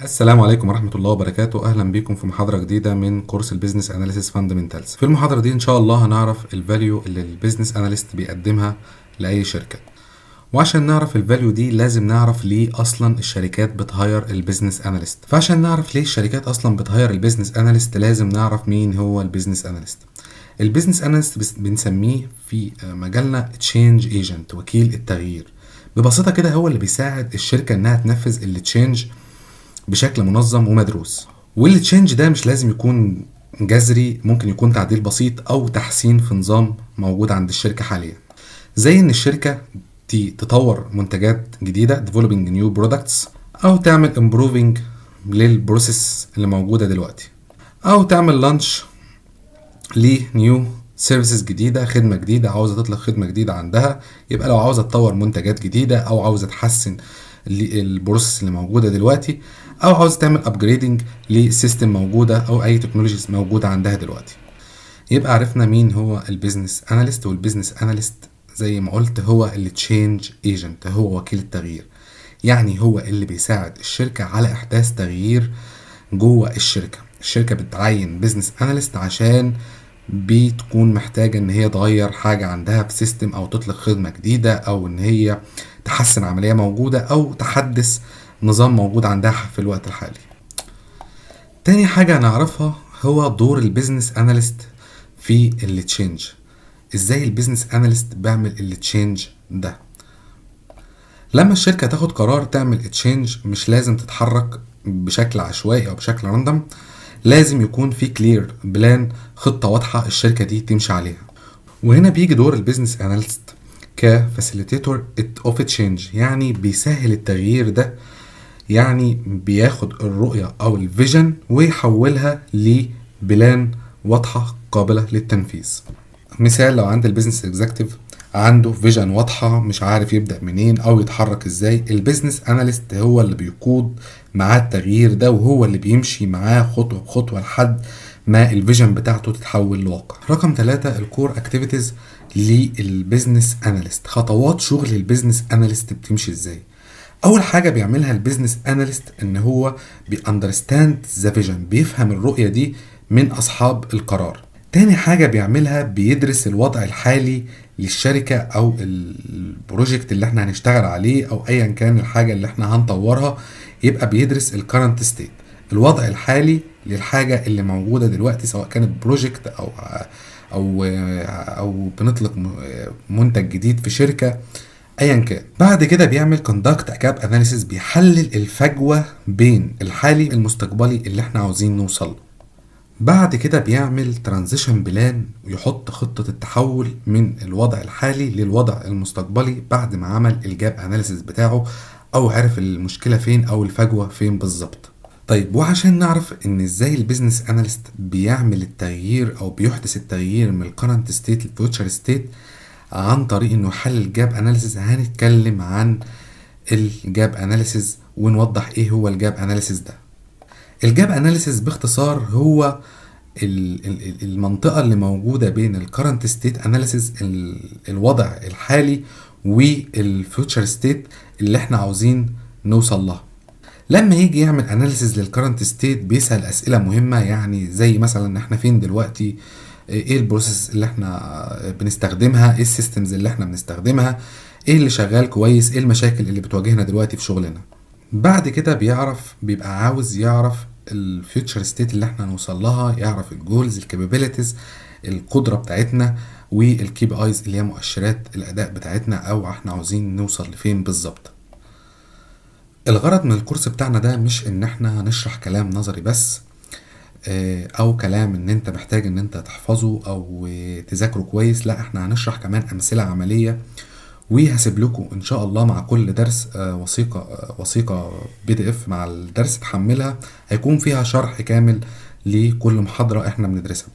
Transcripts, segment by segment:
السلام عليكم ورحمة الله وبركاته. أهلا بكم في محاضرة جديدة من كورس البيزنس أناليسيس فاندمنتالز. في المحاضرة دي إن شاء الله هنعرف الفاليو اللي البيزنس أناليست بيقدمها لأي شركة، وعشان نعرف الفاليو دي لازم نعرف ليه أصلا الشركات بتهاير البيزنس أناليست. فعشان نعرف ليه الشركات أصلا بتهاير البيزنس أناليست لازم نعرف مين هو البيزنس أناليست. البيزنس أناليست بنسميه في مجالنا تشينج ايجنت، وكيل التغيير. ببساطة كده هو اللي بيساعد الشركة إنها تنفذ التشينج بشكل منظم ومدروس. والتشينج ده مش لازم يكون جذري، ممكن يكون تعديل بسيط او تحسين في نظام موجود عند الشركة حاليا، زي ان الشركة تطور منتجات جديدة developing new products، او تعمل improving للبروسيس اللي موجودة دلوقتي، او تعمل لانش لنيو سيرفيسز جديدة، خدمة جديدة، عاوزة تطلق خدمة جديدة عندها. يبقى لو عاوزة تطور منتجات جديدة او عاوزة تحسن البروسيس اللي موجودة دلوقتي، او عاوزة تعمل ابجريدنج لسيستم موجودة او اي تكنولوجيز موجودة عندها دلوقتي. يبقى عرفنا مين هو البيزنس اناليست. والبيزنس اناليست زي ما قلت هو اللي تشينج ايجنت، هو وكيل التغيير. يعني هو اللي بيساعد الشركة على احداث تغيير جوه الشركة. الشركة بتعين بيزنس اناليست عشان بتكون محتاجة ان هي تغير حاجة عندها في سيستم، او تطلق خدمة جديدة، او ان هي تحسن عملية موجودة، او تحدث نظام موجود عندها في الوقت الحالي. تاني حاجة نعرفها هو دور البيزنس اناليست في التشينج. ازاي البيزنس اناليست بيعمل التشينج ده؟ لما الشركة تاخد قرار تعمل تشينج مش لازم تتحرك بشكل عشوائي او بشكل راندم، لازم يكون في كلير بلان، خطة واضحة الشركة دي تمشي عليها. وهنا بيجي دور البيزنس اناليست كفاسيليتيتور اوف تشينج، يعني بيسهل التغيير ده، يعني بياخد الرؤية او الفيجن ويحولها لبلان واضحة قابلة للتنفيذ. مثال، لو عند البيزنس اكزيكتيف عنده فيجن واضحة مش عارف يبدأ منين او يتحرك ازاي، البيزنس اناليست هو اللي بيقود معاه التغيير ده، وهو اللي بيمشي معاه خطوة بخطوة لحد ما الفيجن بتاعته تتحول لواقع. رقم 3 الكور اكتيفيتيز للبيزنس اناليست. خطوات شغل البيزنس اناليست بتمشي ازاي؟ اول حاجة بيعملها البيزنس اناليست ان هو بيأندرستاند ذا فيجن، بيفهم الرؤية دي من اصحاب القرار. تاني حاجة بيعملها بيدرس الوضع الحالي للشركة او البروجكت اللي احنا هنشتغل عليه، او ايا كان الحاجة اللي احنا هنطورها. يبقى بيدرس الكرنت ستيت، الوضع الحالي للحاجة اللي موجودة دلوقتي، سواء كانت بروجكت او بنطلق منتج جديد في شركة، ايا كان. بعد كده بيعمل كوندكت جاب اناليسيس، بيحلل الفجوة بين الحالي المستقبلي اللي احنا عاوزين نوصل له. بعد كده بيعمل ترانزيشن بلان، ويحط خطة التحول من الوضع الحالي للوضع المستقبلي بعد ما عمل الجاب اناليسيس بتاعه، او عرف المشكلة فين او الفجوة فين بالظبط. طيب، وعشان نعرف ان ازاي البيزنس اناليست بيعمل التغيير او بيحدث التغيير من الكرنت ستيت للفيوتشر ستيت عن طريق انه يحلل جاب اناليسيس، هنتكلم عن الجاب اناليسيس ونوضح ايه هو الجاب اناليسيس ده. الجاب اناليسيس باختصار هو المنطقة اللي موجودة بين الكرنت ستيت اناليسيس، الوضع الحالي، والفيوتشر ستيت اللي احنا عاوزين نوصل لها. لما يجي يعمل اناليسيز للكرنت ستيت بيسأل اسئلة مهمة، يعني زي مثلا احنا فين دلوقتي، ايه البروسيس اللي احنا بنستخدمها، ايه السيستمز اللي احنا بنستخدمها، ايه اللي شغال كويس، ايه المشاكل اللي بتواجهنا دلوقتي في شغلنا. بعد كده بيبقى عاوز يعرف الفيوتشر ستيت اللي احنا نوصل لها، يعرف الجولز، الكابابيلتيز، القدرة بتاعتنا، والكي بي ايز اللي هي مؤشرات الاداء بتاعتنا، او احنا عاوزين نوصل لفين بالظبط. الغرض من الكورس بتاعنا ده مش ان احنا هنشرح كلام نظري بس، او كلام ان انت محتاج ان انت تحفظه او تذاكره كويس. لا، احنا هنشرح كمان امثلة عملية، وهسيب لكم ان شاء الله مع كل درس وثيقة PDF مع الدرس تحملها، هيكون فيها شرح كامل لكل محاضرة احنا بندرسها.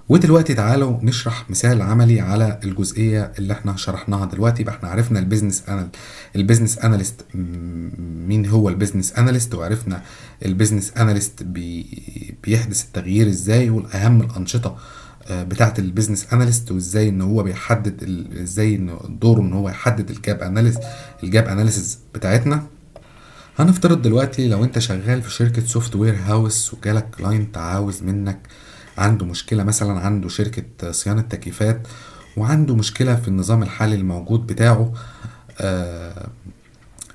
ودلوقتي تعالوا نشرح مثال عملي على الجزئية اللي احنا شرحناها دلوقتي. يبقى احنا عرفنا البيزنس اناليست، مين هو البيزنس اناليست، وعرفنا البيزنس اناليست بيحدث التغيير ازاي، والاهم الانشطة بتاعت البيزنس اناليست، وازاي ان هو بيحدد ازاي ان دوره ان هو يحدد الجاب اناليسيس بتاعتنا. هنفترض دلوقتي لو انت شغال في شركة سوفت وير هاوس وجالك كلاينت عاوز منك، عنده مشكلة مثلا، عنده شركة صيانة تكييفات وعنده مشكلة في النظام الحالي الموجود بتاعه.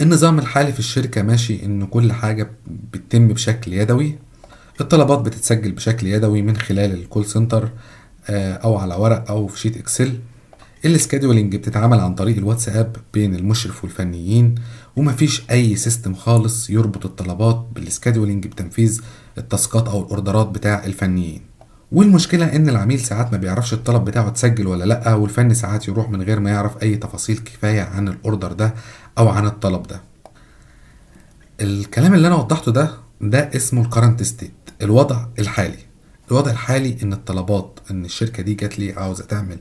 النظام الحالي في الشركة ماشي ان كل حاجة بتتم بشكل يدوي، الطلبات بتتسجل بشكل يدوي من خلال الكول سنتر او على ورق او في شيت اكسل. السكادولينج بتتعمل عن طريق الواتساب بين المشرف والفنيين، ومفيش اي سيستم خالص يربط الطلبات بالسكادولينج بتنفيذ التاسكات او الاوردرات بتاع الفنيين. والمشكلة ان العميل ساعات ما بيعرفش الطلب بتاعه اتسجل ولا لا، والفني ساعات يروح من غير ما يعرف اي تفاصيل كفاية عن الاوردر ده او عن الطلب ده. الكلام اللي انا وضحته ده اسمه الكرنت ستيت، الوضع الحالي. الوضع الحالي ان الطلبات، ان الشركة دي جات لي عاوزة تعمل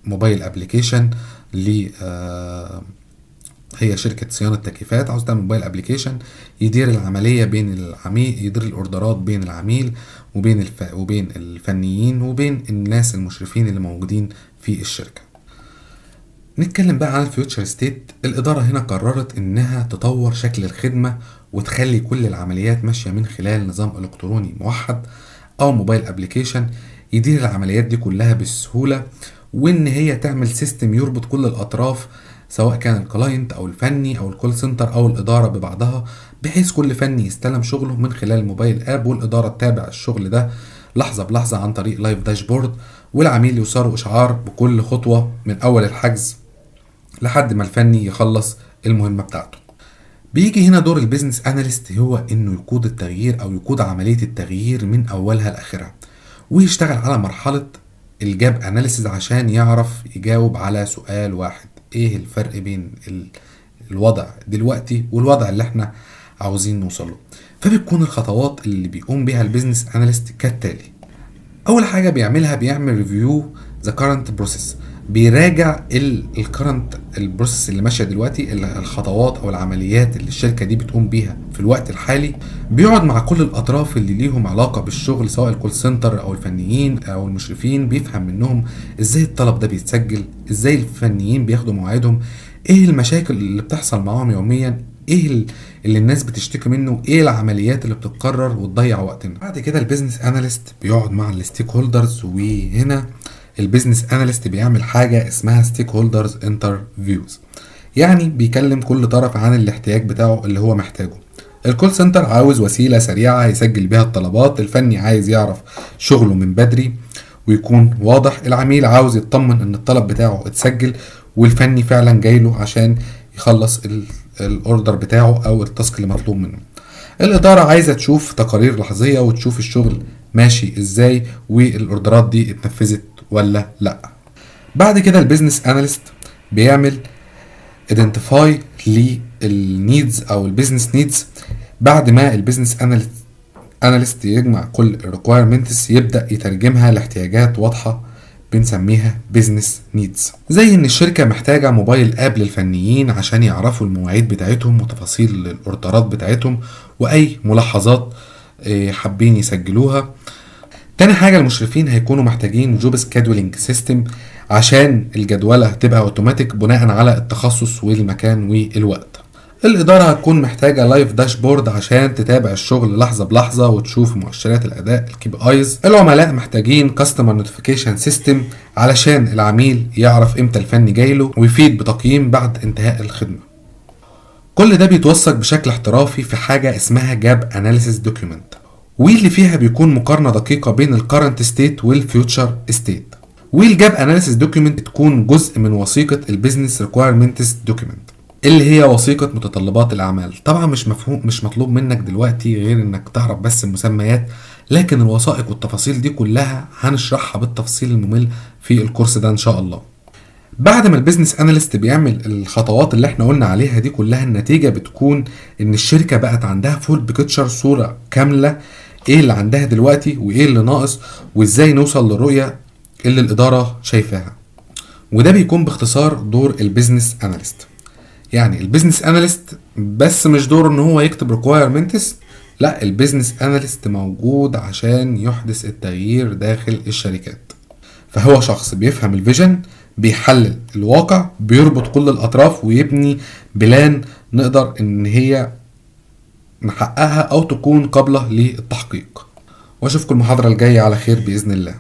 موبايل ابليكيشن ل هي شركة صيانة تكييفات، عاوز تعمل موبايل ابليكيشن يدير العملية بين العميل، يدير الاوردرات بين العميل وبين الفنيين وبين الناس المشرفين اللي موجودين في الشركة. نتكلم بقى عن الفيوتشر ستيت. الإدارة هنا قررت إنها تطور شكل الخدمة وتخلي كل العمليات ماشية من خلال نظام إلكتروني موحد أو موبايل أبليكيشن يدير العمليات دي كلها بسهولة، وإن هي تعمل سيستم يربط كل الأطراف سواء كان الكلاينت أو الفني أو الكول سنتر أو الإدارة ببعضها، بحيث كل فني يستلم شغله من خلال الموبايل آب، والإدارة تتابع الشغل ده لحظة بلحظة عن طريق لايف داشبورد، والعميل يوصله إشعار بكل خطوة من أول الحجز لحد ما الفني يخلص المهمة بتاعته. بيجي هنا دور البيزنس اناليست، هو انه يقود التغيير او يقود عملية التغيير من اولها لاخرها، ويشتغل على مرحلة الجاب اناليسيز عشان يعرف يجاوب على سؤال واحد: ايه الفرق بين الوضع دلوقتي والوضع اللي احنا عاوزين نوصله. فبتكون الخطوات اللي بيقوم بيها البيزنس اناليست كالتالي: اول حاجة بيعملها، بيعمل ريفيو ذا كارنت بروسيس، بيراجع الكرنت البروسيس اللي ماشيه دلوقتي، الخطوات او العمليات اللي الشركه دي بتقوم بيها في الوقت الحالي. بيقعد مع كل الاطراف اللي ليهم علاقه بالشغل سواء الكول سنتر او الفنيين او المشرفين، بيفهم منهم ازاي الطلب ده بيتسجل، ازاي الفنيين بياخدوا مواعيدهم، ايه المشاكل اللي بتحصل معاهم يوميا، ايه اللي الناس بتشتكي منه، ايه العمليات اللي بتتكرر وتضيع وقتنا. بعد كده البيزنس اناليست بيقعد مع الستيك هولدرز، وهنا البيزنس اناليست بيعمل حاجه اسمها ستيك هولدرز انترفيوز، يعني بيكلم كل طرف عن الاحتياج بتاعه اللي هو محتاجه. الكول سنتر عاوز وسيله سريعه يسجل بيها الطلبات، الفني عايز يعرف شغله من بدري ويكون واضح، العميل عاوز يطمن ان الطلب بتاعه اتسجل والفني فعلا جايله عشان يخلص الاوردر بتاعه او التاسك اللي مطلوب منه. الاداره عايزه تشوف تقارير لحظيه وتشوف الشغل ماشي ازاي والاوردرات دي اتنفذت ولا لا. بعد كده البيزنس اناليست بيعمل ايدنتيفاي للنيدز او البيزنس نيدز. بعد ما البيزنس اناليست يجمع كل الريكويرمنتس يبدا يترجمها لاحتياجات واضحه بنسميها بيزنس نيدز، زي ان الشركه محتاجه موبايل اب للفنيين عشان يعرفوا المواعيد بتاعتهم وتفاصيل الاوردرات بتاعتهم واي ملاحظات حابين يسجلوها. تاني حاجة المشرفين هيكونوا محتاجين جوب سكادولينج سيستم عشان الجدولة تبقى اوتوماتيك بناء على التخصص والمكان والوقت. الإدارة هتكون محتاجة لايف داشبورد عشان تتابع الشغل لحظة بلحظة وتشوف مؤشرات الأداء الكي بي ايز. العملاء محتاجين كاستمر نوتيفيكيشن سيستم علشان العميل يعرف امتى الفني جايله ويفيد بتقييم بعد انتهاء الخدمة. كل ده بيتوثق بشكل احترافي في حاجة اسمها جاب اناليسيس دوكيومنت، واللي فيها بيكون مقارنة دقيقة بين الكرنت ستيت والفيوتشر ستيت. والجاب اناليسيس دوكيومنت تكون جزء من وثيقة البيزنس ريكويرمنتس دوكيومنت اللي هي وثيقة متطلبات الأعمال. طبعا مش مطلوب منك دلوقتي غير انك تعرف بس المسميات، لكن الوثائق والتفاصيل دي كلها هنشرحها بالتفصيل الممل في الكورس ده ان شاء الله. بعد ما البيزنس اناليست بيعمل الخطوات اللي احنا قلنا عليها دي كلها، النتيجة بتكون ان الشركة بقت عندها فول بيكتشر، صورة كاملة ايه اللي عندها دلوقتي وايه اللي ناقص وازاي نوصل للرؤية اللي الإدارة شايفاها. وده بيكون باختصار دور البيزنس اناليست. يعني البيزنس اناليست بس مش دور ان هو يكتب ريكويرمنتس، لا، البيزنس اناليست موجود عشان يحدث التغيير داخل الشركات. فهو شخص بيفهم الفيجن، بيحلل الواقع، بيربط كل الاطراف ويبني بلان نقدر ان هي نحققها أو تكون قابلة للتحقيق. وأشوفكم المحاضرة الجاية على خير بإذن الله.